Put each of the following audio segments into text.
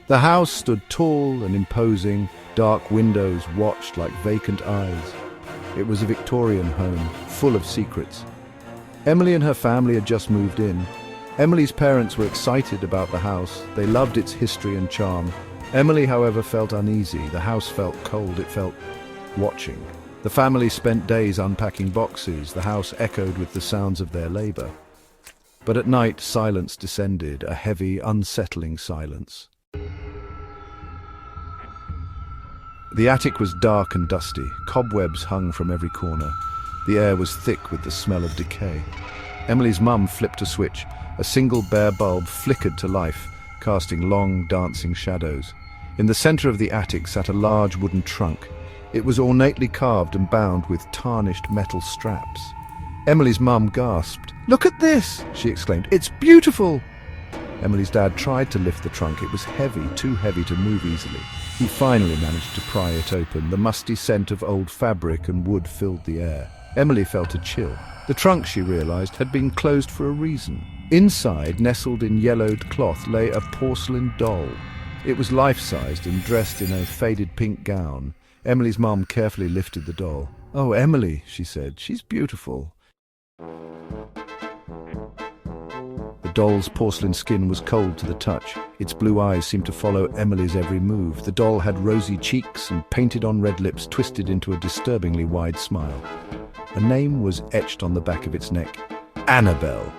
The house stood tall and imposing, dark windows watched like vacant eyes. It was a Victorian home, full of secrets. Emily and her family had just moved in. Emily's parents were excited about the house. They loved its history and charm. Emily, however, felt uneasy. The house felt cold. It felt watching. The family spent days unpacking boxes. The house echoed with the sounds of their labor. But at night, silence descended, a heavy, unsettling silence. The attic was dark and dusty. Cobwebs hung from every corner. The air was thick with the smell of decay. Emily's mum flipped a switch. A single bare bulb flickered to life, casting long, dancing shadows. In the center of the attic sat a large wooden trunk. It was ornately carved and bound with tarnished metal straps. Emily's mum gasped. "Look at this!" she exclaimed. "It's beautiful!" Emily's dad tried to lift the trunk. It was heavy, too heavy to move easily. He finally managed to pry it open. The musty scent of old fabric and wood filled the air. Emily felt a chill. The trunk, she realized, had been closed for a reason. Inside, nestled in yellowed cloth, lay a porcelain doll. It was life-sized and dressed in a faded pink gown. Emily's mum carefully lifted the doll. "Oh, Emily," she said, "she's beautiful." The doll's porcelain skin was cold to the touch. Its blue eyes seemed to follow Emily's every move. The doll had rosy cheeks and painted-on red lips twisted into a disturbingly wide smile. A name was etched on the back of its neck. Annabelle.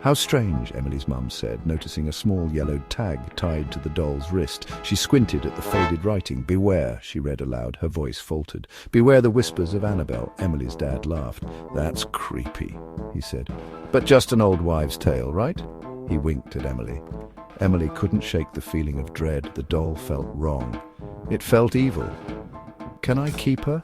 "How strange," Emily's mum said, noticing a small yellowed tag tied to the doll's wrist. She squinted at the faded writing. "Beware," she read aloud. Her voice faltered. "Beware the whispers of Annabelle." Emily's dad laughed. "That's creepy," he said. "But just an old wives' tale, right?" He winked at Emily. Emily couldn't shake the feeling of dread. The doll felt wrong. It felt evil. "Can I keep her?"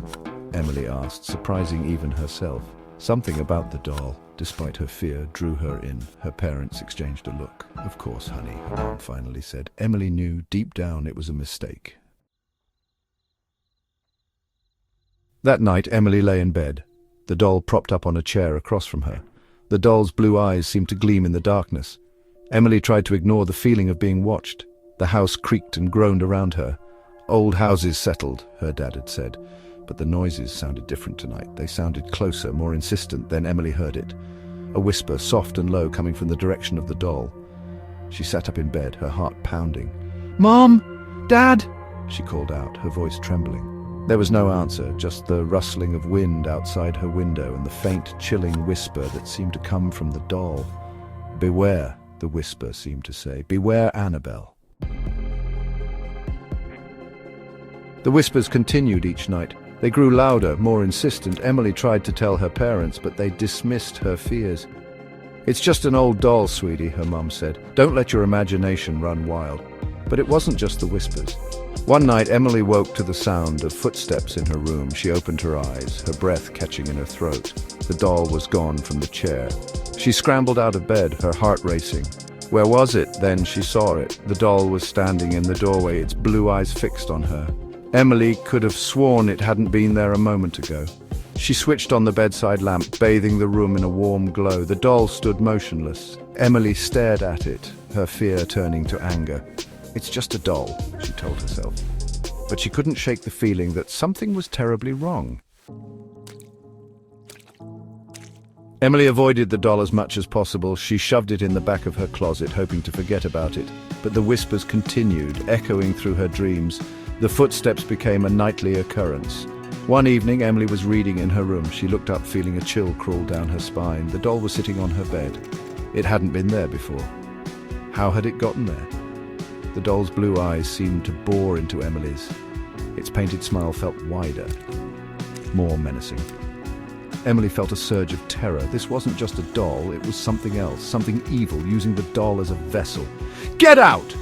Emily asked, surprising even herself. Something about the doll, despite her fear, drew her in. Her parents exchanged a look. "Of course, honey," her mom finally said. Emily knew deep down it was a mistake. That night, Emily lay in bed, the doll propped up on a chair across from her. The doll's blue eyes seemed to gleam in the darkness. Emily tried to ignore the feeling of being watched. The house creaked and groaned around her. "Old houses settled," her dad had said. But the noises sounded different tonight. They sounded closer, more insistent. Then Emily heard it. A whisper, soft and low, coming from the direction of the doll. She sat up in bed, her heart pounding. "Mom! Dad!" she called out, her voice trembling. There was no answer, just the rustling of wind outside her window and the faint, chilling whisper that seemed to come from the doll. "Beware," the whisper seemed to say. "Beware Annabelle." The whispers continued each night. They grew louder, more insistent. Emily tried to tell her parents, but they dismissed her fears. "It's just an old doll, sweetie," her mum said. "Don't let your imagination run wild." But it wasn't just the whispers. One night, Emily woke to the sound of footsteps in her room. She opened her eyes, her breath catching in her throat. The doll was gone from the chair. She scrambled out of bed, her heart racing. Where was it? Then she saw it. The doll was standing in the doorway, its blue eyes fixed on her. Emily could have sworn it hadn't been there a moment ago. She switched on the bedside lamp, bathing the room in a warm glow. The doll stood motionless. Emily stared at it, her fear turning to anger. "It's just a doll," she told herself. But she couldn't shake the feeling that something was terribly wrong. Emily avoided the doll as much as possible. She shoved it in the back of her closet, hoping to forget about it. But the whispers continued, echoing through her dreams. The footsteps became a nightly occurrence. One evening, Emily was reading in her room. She looked up, feeling a chill crawl down her spine. The doll was sitting on her bed. It hadn't been there before. How had it gotten there? The doll's blue eyes seemed to bore into Emily's. Its painted smile felt wider, more menacing. Emily felt a surge of terror. This wasn't just a doll, it was something else, something evil, using the doll as a vessel. "Get out!"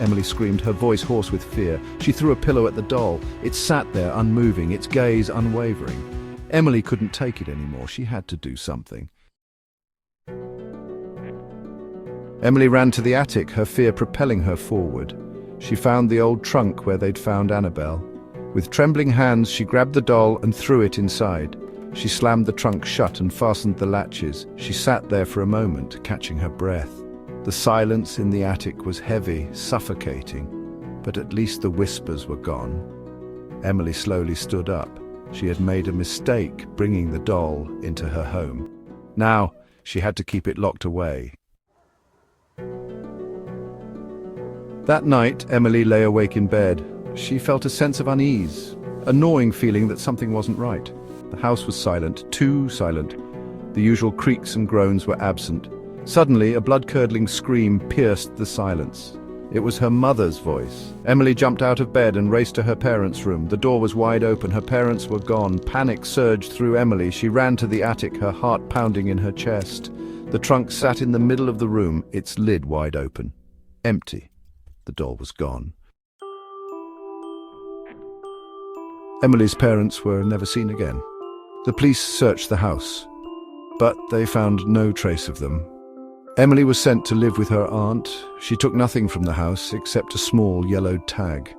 Emily screamed, her voice hoarse with fear. She threw a pillow at the doll. It sat there, unmoving, its gaze unwavering. Emily couldn't take it anymore. She had to do something. Emily ran to the attic, her fear propelling her forward. She found the old trunk where they'd found Annabelle. With trembling hands, she grabbed the doll and threw it inside. She slammed the trunk shut and fastened the latches. She sat there for a moment, catching her breath. The silence in the attic was heavy, suffocating, but at least the whispers were gone. Emily slowly stood up. She had made a mistake bringing the doll into her home. Now, she had to keep it locked away. That night, Emily lay awake in bed. She felt a sense of unease, a gnawing feeling that something wasn't right. The house was silent, too silent. The usual creaks and groans were absent. Suddenly, a blood-curdling scream pierced the silence. It was her mother's voice. Emily jumped out of bed and raced to her parents' room. The door was wide open. Her parents were gone. Panic surged through Emily. She ran to the attic, her heart pounding in her chest. The trunk sat in the middle of the room, its lid wide open. Empty. The doll was gone. Emily's parents were never seen again. The police searched the house, but they found no trace of them. Emily was sent to live with her aunt. She took nothing from the house except a small yellowed tag.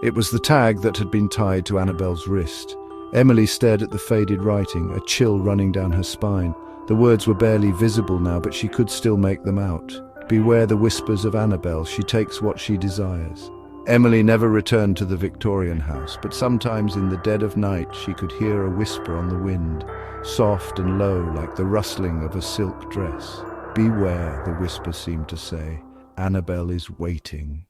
It was the tag that had been tied to Annabelle's wrist. Emily stared at the faded writing, a chill running down her spine. The words were barely visible now, but she could still make them out. Beware the whispers of Annabelle, she takes what she desires. Emily never returned to the Victorian house, but sometimes in the dead of night she could hear a whisper on the wind, soft and low like the rustling of a silk dress. Beware, the whisper seemed to say, Annabelle is waiting.